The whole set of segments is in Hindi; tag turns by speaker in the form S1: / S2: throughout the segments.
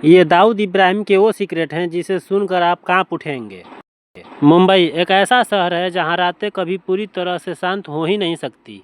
S1: ये दाऊद इब्राहिम के वो सीक्रेट हैं जिसे सुनकर आप कांप उठेंगे। मुंबई एक ऐसा शहर है जहां रातें कभी पूरी तरह से शांत हो ही नहीं सकती,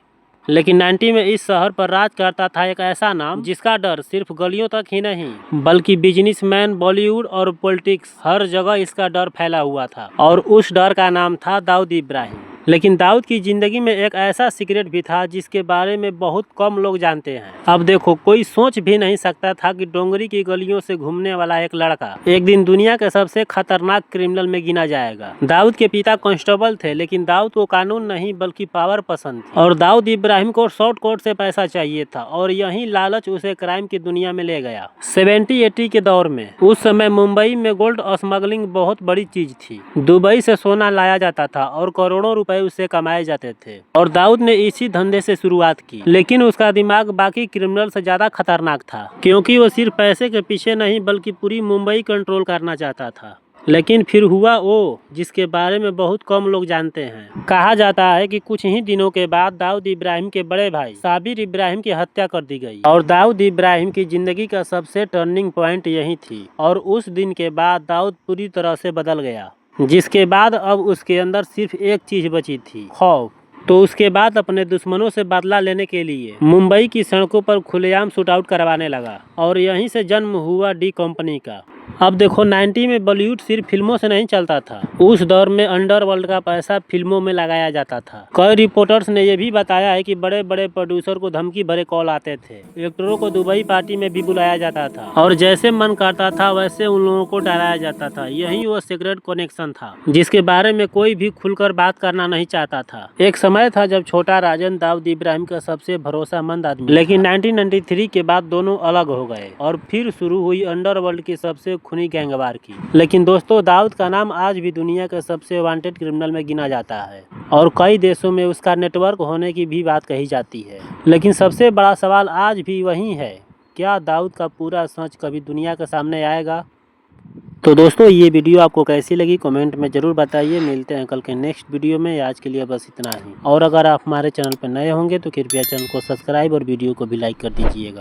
S1: लेकिन 90 में इस शहर पर राज करता था एक ऐसा नाम जिसका डर सिर्फ गलियों तक ही नहीं बल्कि बिजनेसमैन, बॉलीवुड और पॉलिटिक्स हर जगह इसका डर फैला हुआ था। और उस डर का नाम था दाऊद इब्राहिम। लेकिन दाऊद की जिंदगी में एक ऐसा सीक्रेट भी था जिसके बारे में बहुत कम लोग जानते हैं। अब देखो, कोई सोच भी नहीं सकता था कि डोंगरी की गलियों से घूमने वाला एक लड़का एक दिन दुनिया के सबसे खतरनाक क्रिमिनल में गिना जाएगा। दाऊद के पिता कांस्टेबल थे, लेकिन दाऊद को कानून नहीं बल्कि पावर पसंद थी। और दाऊद इब्राहिम को शॉर्ट कोट से पैसा चाहिए था और यही लालच उसे क्राइम की दुनिया में ले गया। 70-80 के दौर में उस समय मुंबई में गोल्ड स्मगलिंग बहुत बड़ी चीज थी। दुबई से सोना लाया जाता था और करोड़ों रुपए उससे कमाए जाते थे। और दाऊद ने इसी धंधे से शुरुआत की, लेकिन उसका दिमाग बाकी क्रिमिनल से ज्यादा खतरनाक था, क्योंकि वो सिर्फ पैसे के पीछे नहीं बल्कि पूरी मुंबई कंट्रोल करना चाहता था। लेकिन फिर हुआ वो जिसके बारे में बहुत कम लोग जानते हैं। कहा जाता है कि कुछ ही दिनों के बाद दाऊद इब्राहिम के बड़े भाई साबिर इब्राहिम की हत्या कर दी गई। और दाऊद इब्राहिम की जिंदगी का सबसे टर्निंग पॉइंट यही थी। और उस दिन के बाद दाऊद पूरी तरह से बदल गया, जिसके बाद अब उसके अंदर सिर्फ एक चीज बची थी, खौफ। तो उसके बाद अपने दुश्मनों से बदला लेने के लिए मुंबई की सड़कों पर खुलेआम शूटआउट करवाने लगा। और यहीं से जन्म हुआ डी कंपनी का। अब देखो, 90 में बॉलीवुड सिर्फ फिल्मों से नहीं चलता था। उस दौर में अंडरवर्ल्ड का पैसा फिल्मों में लगाया जाता था। कई रिपोर्टर्स ने यह भी बताया है कि बड़े बड़े प्रोड्यूसर को धमकी भरे कॉल आते थे। एक्टरों को दुबई पार्टी में भी बुलाया जाता था और जैसे मन करता था वैसे उन लोगों को डराया जाता था। यही वो सीक्रेट कनेक्शन था जिसके बारे में कोई भी खुलकर बात करना नहीं चाहता था। एक समय था जब छोटा राजन दाऊद इब्राहिम का सबसे भरोसेमंद आदमी, लेकिन 1993 के बाद दोनों अलग हो गए और फिर शुरू हुई अंडरवर्ल्ड की सबसे खूनी गैंगवार की। लेकिन दोस्तों, दाऊद का नाम आज भी दुनिया के सबसे वांटेड क्रिमिनल में गिना जाता है और कई देशों में उसका नेटवर्क होने की भी बात कही जाती है। लेकिन सबसे बड़ा सवाल आज भी वही है, क्या दाऊद का पूरा सच कभी दुनिया के सामने आएगा? तो दोस्तों, ये वीडियो आपको कैसी लगी कमेंट में ज़रूर बताइए। मिलते हैं कल के नेक्स्ट वीडियो में। आज के लिए बस इतना ही। और अगर आप हमारे चैनल पर नए होंगे तो कृपया चैनल को सब्सक्राइब और वीडियो को भी लाइक कर दीजिएगा।